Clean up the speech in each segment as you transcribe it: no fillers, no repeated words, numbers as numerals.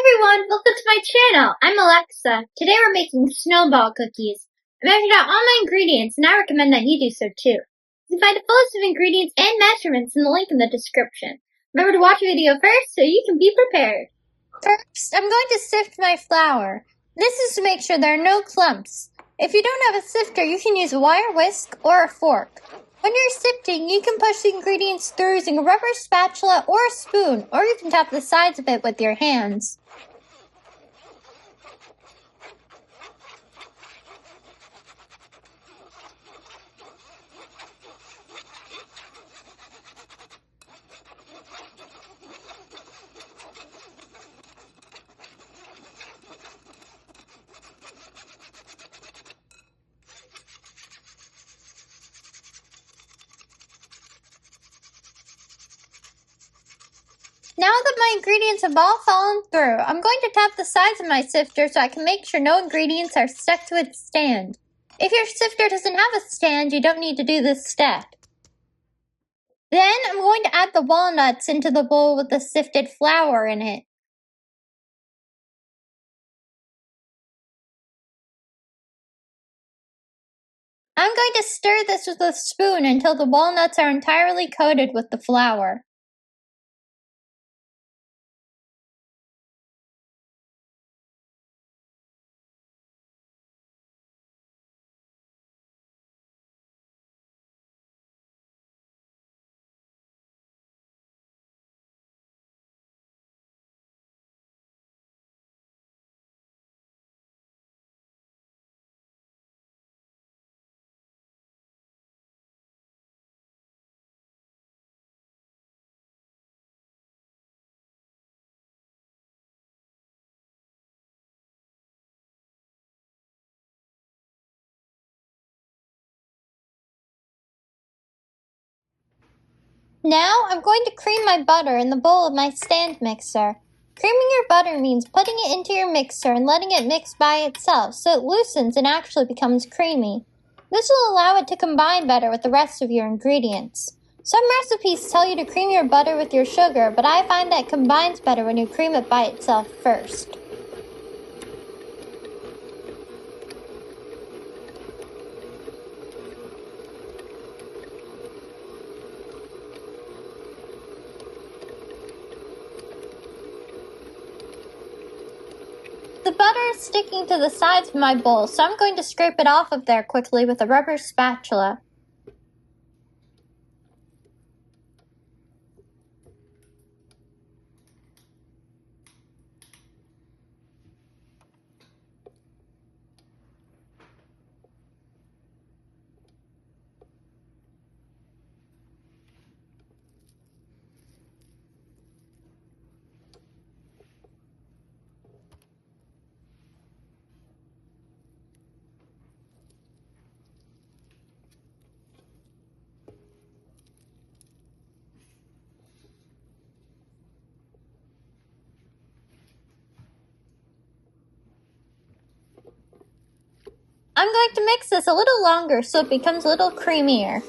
everyone, welcome to my channel. I'm Alexa. Today we're making snowball cookies. I measured out all my ingredients and I recommend that you do so too. You can find a full list of ingredients and measurements in the link in the description. Remember to watch the video first so you can be prepared. First, I'm going to sift my flour. This is to make sure there are no clumps. If you don't have a sifter, you can use a wire whisk or a fork. When you're sifting, you can push the ingredients through using a rubber spatula or a spoon, or you can tap the sides of it with your hands. Now that my ingredients have all fallen through, I'm going to tap the sides of my sifter so I can make sure no ingredients are stuck to its stand. If your sifter doesn't have a stand, you don't need to do this step. Then I'm going to add the walnuts into the bowl with the sifted flour in it. I'm going to stir this with a spoon until the walnuts are entirely coated with the flour. Now I'm going to cream my butter in the bowl of my stand mixer. Creaming your butter means putting it into your mixer and letting it mix by itself so it loosens and actually becomes creamy. This will allow it to combine better with the rest of your ingredients. Some recipes tell you to cream your butter with your sugar, but I find that it combines better when you cream it by itself first. The butter is sticking to the sides of my bowl, so I'm going to scrape it off of there quickly with a rubber spatula. I'm going to mix this a little longer so it becomes a little creamier.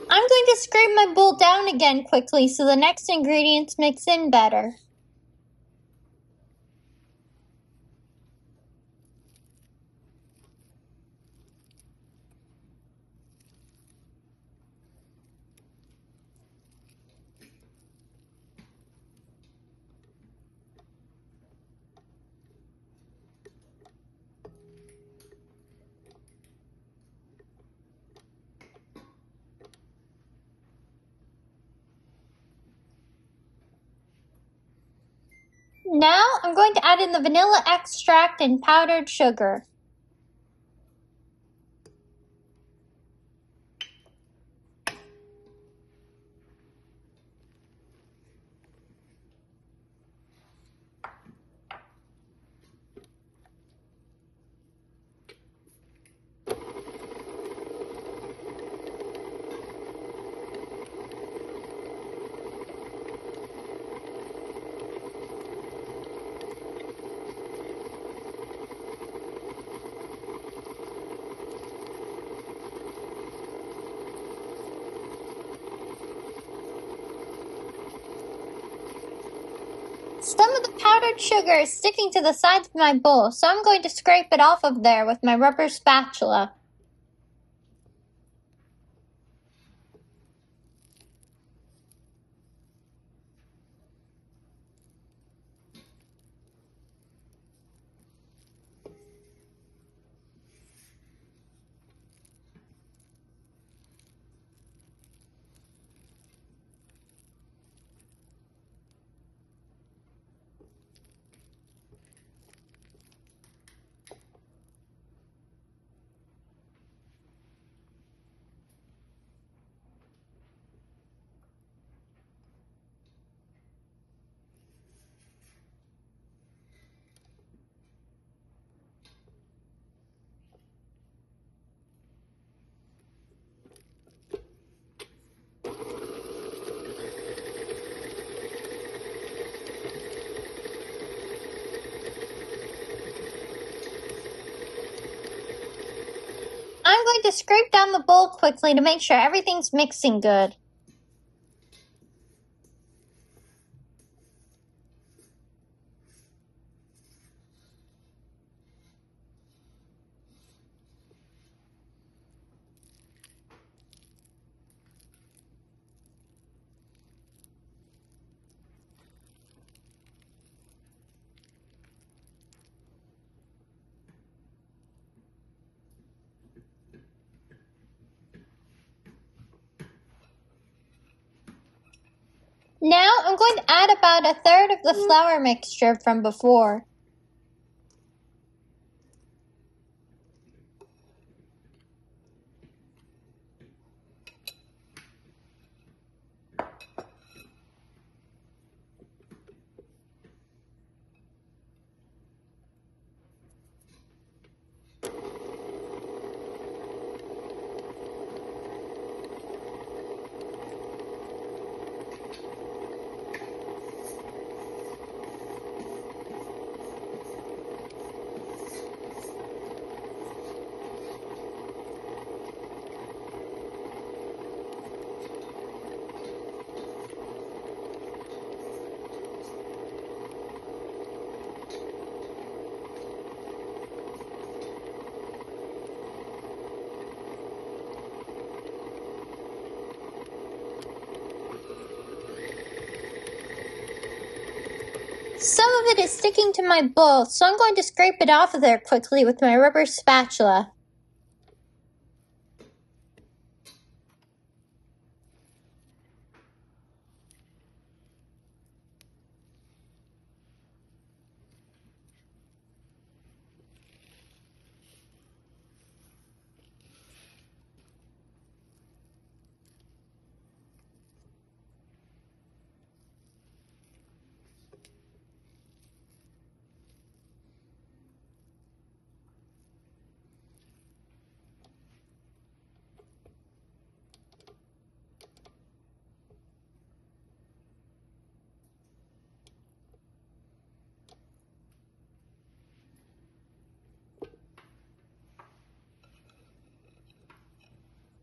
I'm going to scrape my bowl down again quickly so the next ingredients mix in better. Now I'm going to add in the vanilla extract and powdered sugar. Some of the powdered sugar is sticking to the sides of my bowl, so I'm going to scrape it off of there with my rubber spatula. I'm going to scrape down the bowl quickly to make sure everything's mixing good. Now I'm going to add about a third of the flour mixture from before. Some of it is sticking to my bowl, so I'm going to scrape it off of there quickly with my rubber spatula.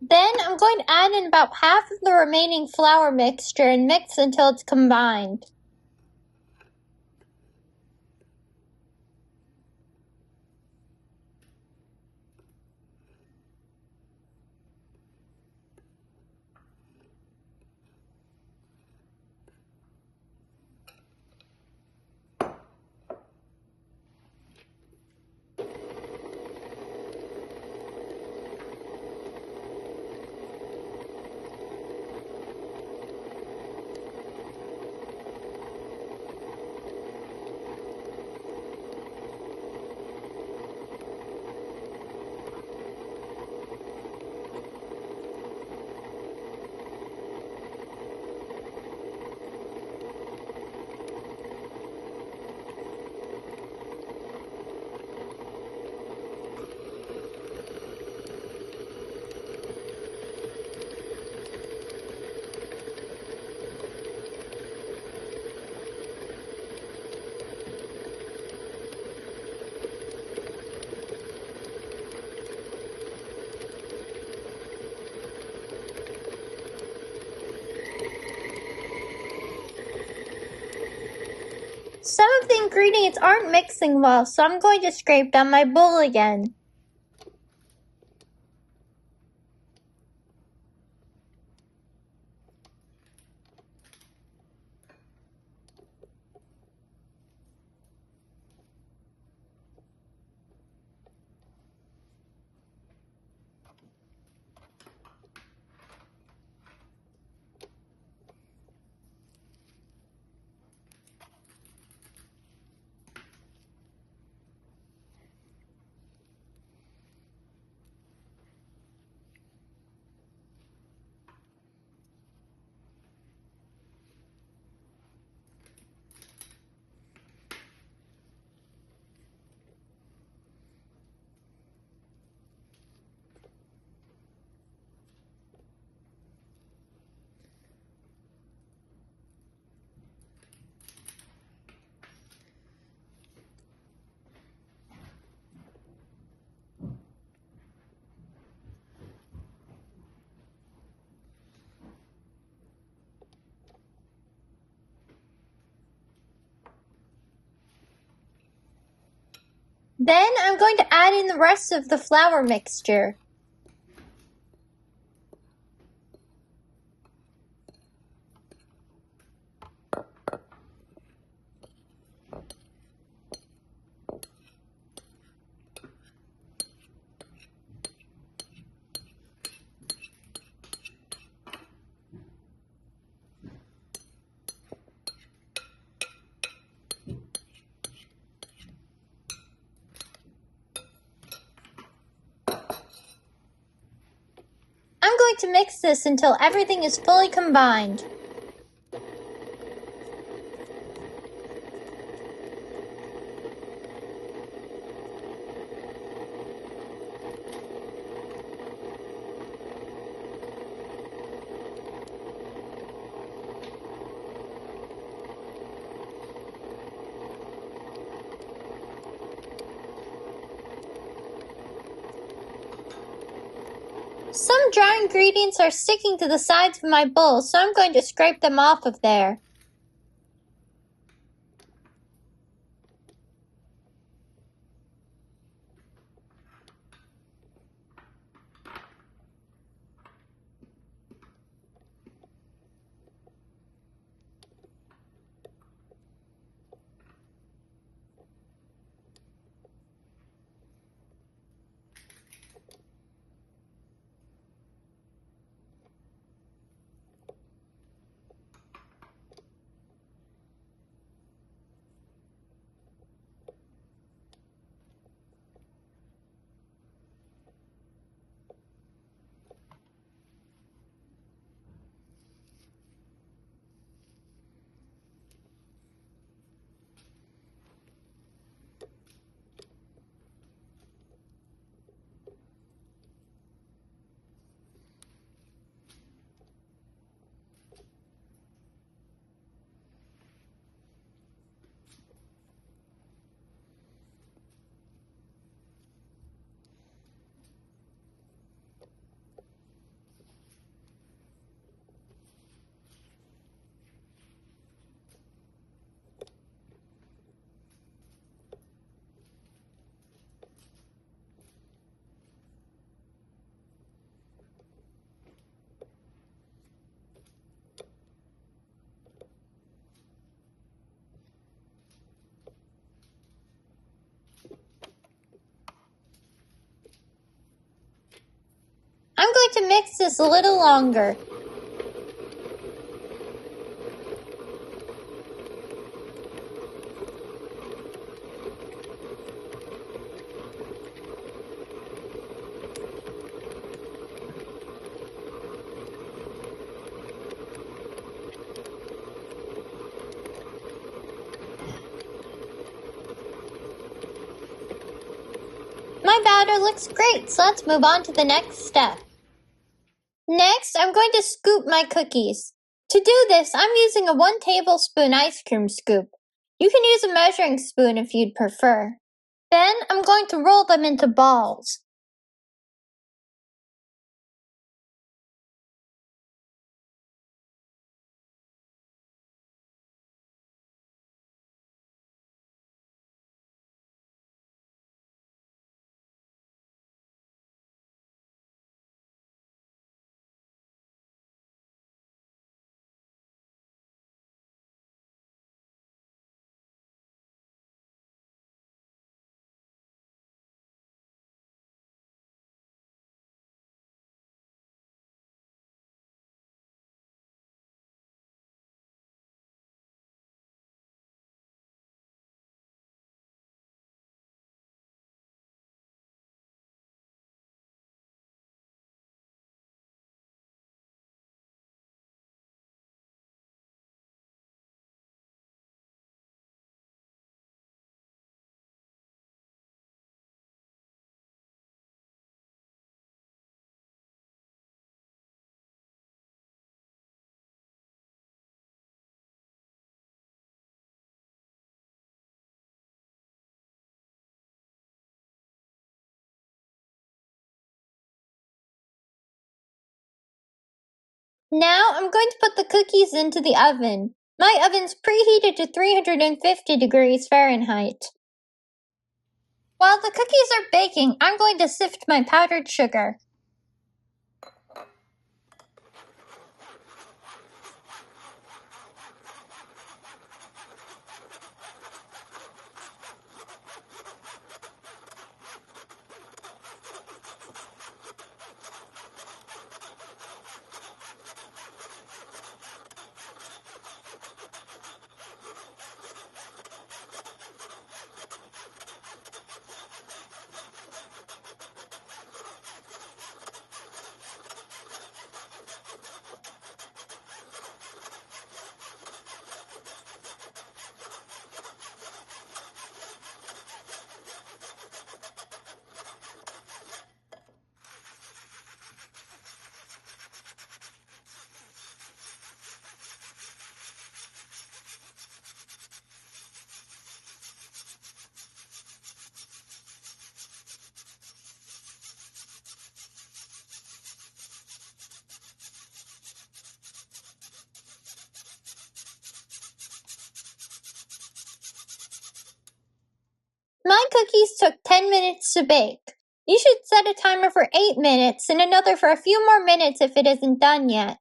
Then I'm going to add in about half of the remaining flour mixture and mix until it's combined. Some of the ingredients aren't mixing well, so I'm going to scrape down my bowl again. Then I'm going to add in the rest of the flour mixture. I'm going to mix this until everything is fully combined. Some dry ingredients are sticking to the sides of my bowl, so I'm going to scrape them off of there. I'm going to mix this a little longer. My batter looks great, so let's move on to the next step. Next, I'm going to scoop my cookies. To do this, I'm using a 1 tablespoon ice cream scoop. You can use a measuring spoon if you'd prefer. Then, I'm going to roll them into balls. Now I'm going to put the cookies into the oven. My oven's preheated to 350 degrees Fahrenheit. While the cookies are baking, I'm going to sift my powdered sugar. My cookies took 10 minutes to bake. You should set a timer for 8 minutes and another for a few more minutes if it isn't done yet.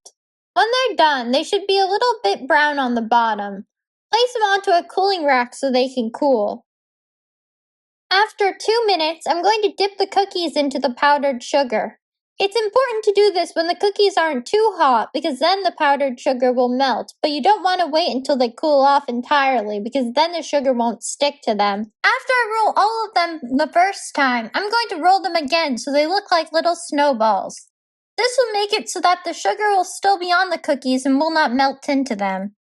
When they're done, they should be a little bit brown on the bottom. Place them onto a cooling rack so they can cool. After 2 minutes, I'm going to dip the cookies into the powdered sugar. It's important to do this when the cookies aren't too hot because then the powdered sugar will melt, but you don't want to wait until they cool off entirely because then the sugar won't stick to them. After I roll all of them the first time, I'm going to roll them again so they look like little snowballs. This will make it so that the sugar will still be on the cookies and will not melt into them.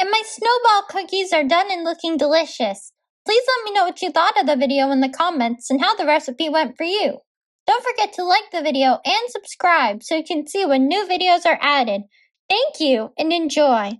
And my snowball cookies are done and looking delicious. Please let me know what you thought of the video in the comments and how the recipe went for you. Don't forget to like the video and subscribe so you can see when new videos are added. Thank you and enjoy!